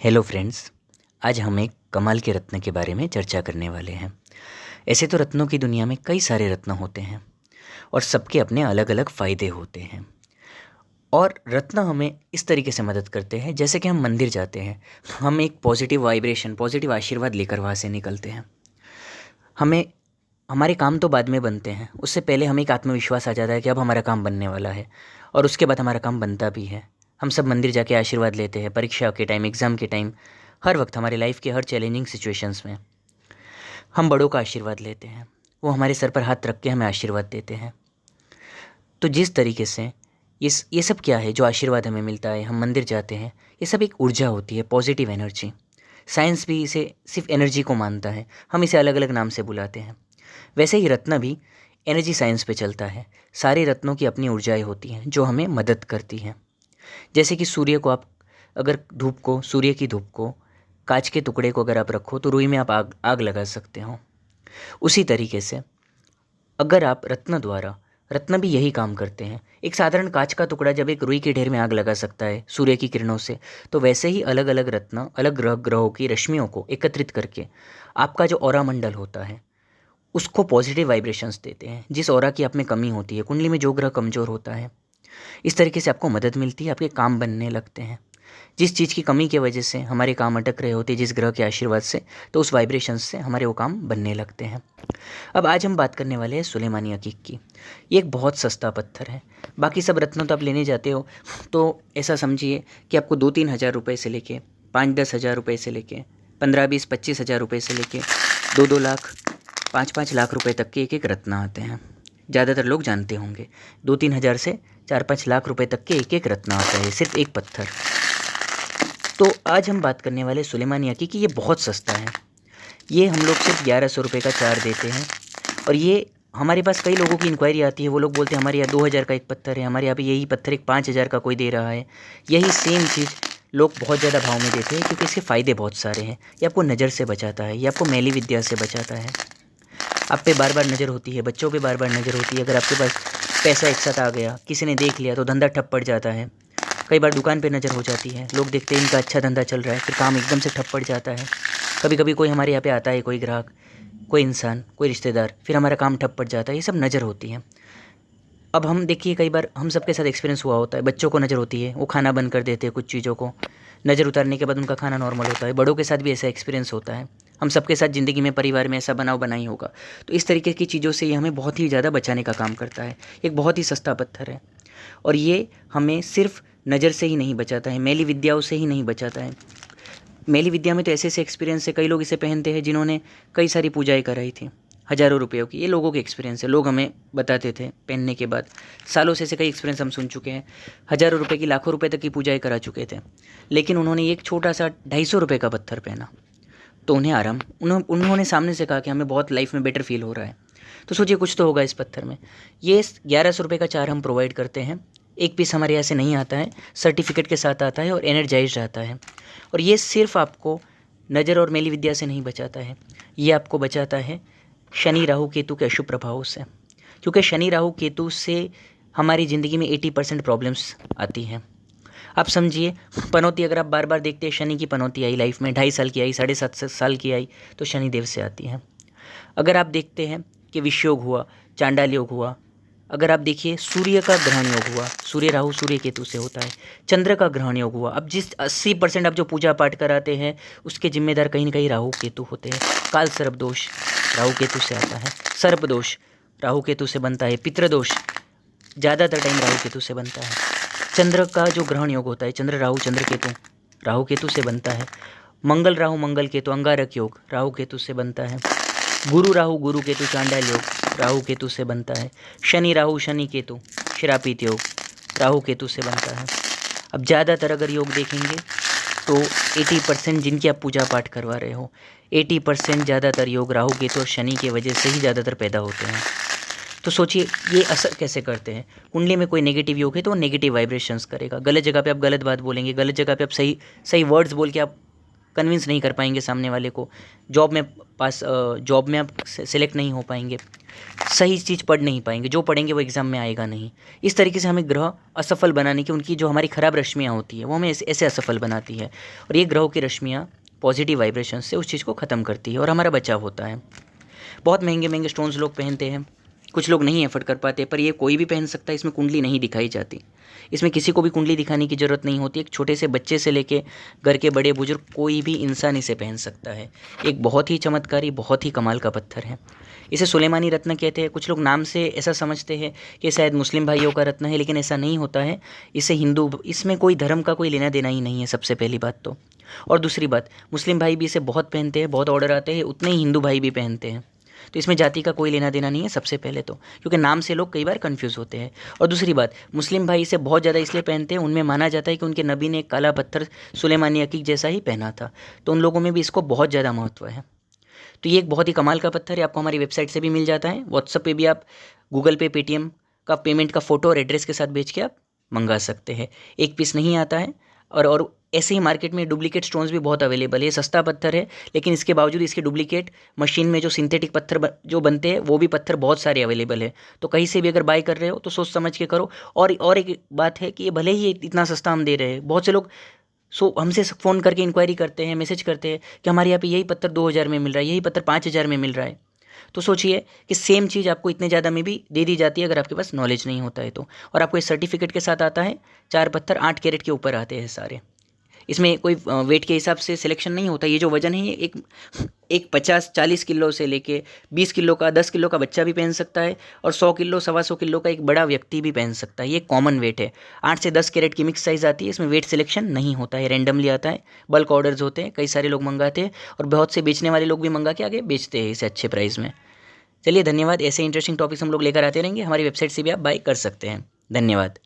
Hello friends. आज हम एक कमाल के रत्न के बारे में चर्चा करने वाले हैं। ऐसे तो रत्नों की दुनिया में कई सारे रत्न होते हैं और सबके अपने अलग अलग फ़ायदे होते हैं। और रत्न हमें इस तरीके से मदद करते हैं, जैसे कि हम मंदिर जाते हैं, हम एक पॉजिटिव वाइब्रेशन, पॉजिटिव आशीर्वाद लेकर वहाँ से निकलते हैं। हमें हमारे काम तो बाद में बनते हैं, उससे पहले हमें एक आत्मविश्वास आ जाता है कि अब हमारा काम बनने वाला है, और उसके बाद हमारा काम बनता भी है। हम सब मंदिर जाके आशीर्वाद लेते हैं, परीक्षा के टाइम, एग्ज़ाम के टाइम, हर वक्त हमारे लाइफ के हर चैलेंजिंग सिचुएशंस में हम बड़ों का आशीर्वाद लेते हैं। वो हमारे सर पर हाथ रख के हमें आशीर्वाद देते हैं। तो जिस तरीके से ये सब क्या है जो आशीर्वाद हमें मिलता है, हम मंदिर जाते हैं, ये सब एक ऊर्जा होती है, पॉजिटिव एनर्जी। साइंस भी इसे सिर्फ एनर्जी को मानता है, हम इसे अलग अलग नाम से बुलाते हैं। वैसे ही रत्न भी एनर्जी साइंस पे चलता है। सारे रत्नों की अपनी ऊर्जाएं होती हैं जो हमें मदद करती हैं। जैसे कि सूर्य को आप, अगर सूर्य की धूप को, कांच के टुकड़े को अगर आप रखो तो रुई में आप आग आग लगा सकते हो। उसी तरीके से अगर आप रत्न भी यही काम करते हैं। एक साधारण कांच का टुकड़ा जब एक रुई के ढेर में आग लगा सकता है सूर्य की किरणों से, तो वैसे ही अलग अलग रत्न अलग ग्रहों की रश्मियों को एकत्रित करके आपका जो ऑरा मंडल होता है उसको पॉजिटिव वाइब्रेशंस देते हैं। जिस ऑरा की आप में कमी होती है, कुंडली में जो ग्रह कमज़ोर होता है, इस तरीके से आपको मदद मिलती है, आपके काम बनने लगते हैं। जिस चीज़ की कमी की वजह से हमारे काम अटक रहे होते हैं, जिस ग्रह के आशीर्वाद से, तो उस वाइब्रेशंस से हमारे वो काम बनने लगते हैं। अब आज हम बात करने वाले हैं सुलेमानी अकीक की। ये एक बहुत सस्ता पत्थर है। बाकी सब रत्नों तो आप लेने जाते हो तो ऐसा समझिए कि आपको 2-3 हज़ार रुपये से लेके 5-10 हज़ार रुपये से लेके 15-20-25 हज़ार रुपये से लेके 2-2 लाख 5-5 लाख रुपए तक के एक रत्न आते हैं। ज़्यादातर लोग जानते होंगे 2-3 हज़ार से 4-5 लाख रुपए तक के एक रत्न आता है, सिर्फ एक पत्थर। तो आज हम बात करने वाले सुलेमानी अकीक की। ये बहुत सस्ता है। ये हम लोग सिर्फ 1100 रुपये का 4 देते हैं। और ये हमारे पास कई लोगों की इंक्वायरी आती है, वो लोग बोलते हैं हमारे यहाँ 2000 का एक पत्थर है, हमारे यहाँ पे यही पत्थर एक 5000 का कोई दे रहा है। यही सेम चीज़ लोग बहुत ज़्यादा भाव में देते हैं क्योंकि इसके फ़ायदे बहुत सारे हैं। ये आपको नज़र से बचाता है, ये आपको मैली विद्या से बचाता है। आप पे बार बार नज़र होती है, बच्चों पे बार बार नज़र होती है। अगर आपके पास पैसा एक साथ आ गया, किसी ने देख लिया तो धंधा ठप पड़ जाता है। कई बार दुकान पे नज़र हो जाती है, लोग देखते हैं इनका अच्छा धंधा चल रहा है, फिर काम एकदम से ठप पड़ जाता है। कभी कभी कोई हमारे यहाँ पे आता है, कोई ग्राहक, कोई इंसान, कोई रिश्तेदार, फिर हमारा काम ठप पड़ जाता है। ये सब नज़र होती है। अब हम देखिए, कई बार हम सबके साथ एक्सपीरियंस हुआ होता है। बच्चों को नज़र होती है, वो खाना बंद कर देते हैं कुछ चीज़ों को, नज़र उतारने के बाद उनका खाना नॉर्मल होता है। बड़ों के साथ भी ऐसा एक्सपीरियंस होता है। हम सबके साथ ज़िंदगी में, परिवार में ऐसा बनाव बना ही होगा। तो इस तरीके की चीज़ों से ये हमें बहुत ही ज़्यादा बचाने का काम करता है। एक बहुत ही सस्ता पत्थर है और ये हमें सिर्फ नज़र से ही नहीं बचाता है, मैली विद्याओं से ही नहीं बचाता है। मैली विद्या में तो ऐसे ऐसे एक्सपीरियंस है, कई लोग इसे पहनते हैं जिन्होंने कई सारी पूजाएं कराई थी, हज़ारों रुपयों की। ये लोगों के एक्सपीरियंस है, लोग हमें बताते थे पहनने के बाद। सालों से ऐसे कई एक्सपीरियंस हम सुन चुके हैं। हज़ारों रुपये की, लाखों रुपये तक की पूजाएं करा चुके थे, लेकिन उन्होंने एक छोटा सा 250 रुपये का पत्थर पहना तो उन्हें आराम, उन्होंने सामने से कहा कि हमें बहुत लाइफ में बेटर फील हो रहा है। तो सोचिए, कुछ तो होगा इस पत्थर में। ये 1100 रुपये का 4 हम प्रोवाइड करते हैं। एक पीस हमारे यहाँ से नहीं आता है, सर्टिफिकेट के साथ आता है और एनर्जाइज आता है। और ये सिर्फ आपको नज़र और मैली विद्या से नहीं बचाता है, ये आपको बचाता है शनि राहु केतु के अशुभ प्रभावों से। क्योंकि शनि राहु केतु से हमारी ज़िंदगी में 80% प्रॉब्लम्स आती हैं। आप समझिए, पनौती अगर आप बार बार देखते हैं, शनि की पनौती आई लाइफ में, 2.5 साल की आई, 7.5 साल की आई, तो शनिदेव से आती है। अगर आप देखते हैं कि विषयोग हुआ, चांडाल योग हुआ, अगर आप देखिए सूर्य का ग्रहण योग हुआ, सूर्य राहु सूर्य केतु से होता है। चंद्र का ग्रहण योग हुआ, अब जिस 80% आप जो पूजा पाठ कराते हैं उसके जिम्मेदार कहीं ना कहीं राहु केतु होते हैं। काल सर्प दोष राहु केतु से आता है, सर्प दोष राहु केतु से बनता है, पितृदोष ज़्यादातर टाइम राहु केतु से बनता है। चंद्र का जो ग्रहण योग होता है, चंद्र राहु चंद्र केतु, राहु केतु से बनता है। मंगल राहु मंगल केतु, अंगारक योग राहु केतु से बनता है। गुरु राहु गुरु केतु, चांडाल योग राहु केतु से बनता है। शनि राहु शनि केतु, श्रापित योग राहु केतु से बनता है। अब ज़्यादातर अगर योग देखेंगे तो 80% जिनकी आप पूजा पाठ करवा रहे हो, 80% ज़्यादातर योग राहु केतु और शनि की वजह से ही ज़्यादातर पैदा होते हैं। तो सोचिए, ये असर कैसे करते हैं। कुंडली में कोई नेगेटिव योग है तो वो नेगेटिव वाइब्रेशंस करेगा। गलत जगह पे आप गलत बात बोलेंगे, गलत जगह पे आप सही सही वर्ड्स बोल के आप कन्विंस नहीं कर पाएंगे सामने वाले को, जॉब में आप सेलेक्ट नहीं हो पाएंगे, सही चीज़ पढ़ नहीं पाएंगे, जो पढ़ेंगे वो एग्ज़ाम में आएगा नहीं। इस तरीके से हमें ग्रह असफल बनाने की, उनकी जो हमारी ख़राब रश्मियाँ होती है वो हमें ऐसे असफल बनाती है, और ये ग्रहों की रश्मियाँ पॉजिटिव वाइब्रेशन से उस चीज़ को ख़त्म करती है और हमारा बचाव होता है। बहुत महंगे महंगे स्टोन्स लोग पहनते हैं, कुछ लोग नहीं एफर्ट कर पाते, पर ये कोई भी पहन सकता है। इसमें कुंडली नहीं दिखाई जाती, इसमें किसी को भी कुंडली दिखाने की ज़रूरत नहीं होती। एक छोटे से बच्चे से लेके घर के बड़े बुजुर्ग कोई भी इंसान इसे पहन सकता है। एक बहुत ही चमत्कारी, बहुत ही कमाल का पत्थर है। इसे सुलेमानी रत्न कहते हैं। कुछ लोग नाम से ऐसा समझते हैं कि शायद मुस्लिम भाइयों का रत्न है, लेकिन ऐसा नहीं होता है। इसे हिंदू, इसमें कोई धर्म का कोई लेना देना ही नहीं है, सबसे पहली बात तो। और दूसरी बात, मुस्लिम भाई भी इसे बहुत पहनते हैं, बहुत ऑर्डर आते हैं, उतने ही हिंदू भाई भी पहनते हैं। तो इसमें जाति का कोई लेना देना नहीं है, सबसे पहले तो, क्योंकि नाम से लोग कई बार कंफ्यूज होते हैं। और दूसरी बात, मुस्लिम भाई इसे बहुत ज़्यादा इसलिए पहनते हैं, उनमें माना जाता है कि उनके नबी ने एक काला पत्थर सुलेमानी अकीक जैसा ही पहना था, तो उन लोगों में भी इसको बहुत ज़्यादा महत्व है। तो ये एक बहुत ही कमाल का पत्थर है, आपको हमारी वेबसाइट से भी मिल जाता है। व्हाट्सअप पे भी आप गूगल पे, पेटीएम का पेमेंट का फ़ोटो और एड्रेस के साथ भेज के आप मंगा सकते हैं। एक पीस नहीं आता है। और ऐसे ही मार्केट में डुप्लीकेट स्टोन्स भी बहुत अवेलेबल है। सस्ता पत्थर है, लेकिन इसके बावजूद इसके डुप्लीकेट मशीन में जो सिंथेटिक पत्थर जो बनते हैं, वो भी पत्थर बहुत सारे अवेलेबल है। तो कहीं से भी अगर बाय कर रहे हो तो सोच समझ के करो। और एक बात है कि ये भले ही इतना सस्ता हम दे रहे हैं, बहुत से लोग हमसे फ़ोन करके इंक्वायरी करते हैं, मैसेज करते हैं कि हमारे यहाँ पे यही पत्थर 2000 में मिल रहा है, यही पत्थर 5000 में मिल रहा है। तो सोचिए कि सेम चीज़ आपको इतने ज़्यादा में भी दे दी जाती है अगर आपके पास नॉलेज नहीं होता है तो। और आपको इस सर्टिफिकेट के साथ आता है, 4 पत्थर 8 कैरेट के ऊपर आते हैं सारे। इसमें कोई वेट के हिसाब से सिलेक्शन नहीं होता। ये जो वज़न है, ये एक 50-40 किलो से लेके 20 किलो का, 10 किलो का बच्चा भी पहन सकता है, और 100 किलो, 125 किलो का एक बड़ा व्यक्ति भी पहन सकता है। ये कॉमन वेट है। 8 से 10 कैरेट की मिक्स साइज़ आती है, इसमें वेट सिलेक्शन नहीं होता है, रैंडमली आता है। बल्क ऑर्डर्स होते हैं, कई सारे लोग मंगाते हैं, और बहुत से बेचने वाले लोग भी मंगा के आगे बेचते हैं इसे अच्छे प्राइस में। चलिए, धन्यवाद। ऐसे इंटरेस्टिंग टॉपिक्स हम लोग लेकर आते रहेंगे। हमारी वेबसाइट से भी आप बाय कर सकते हैं। धन्यवाद।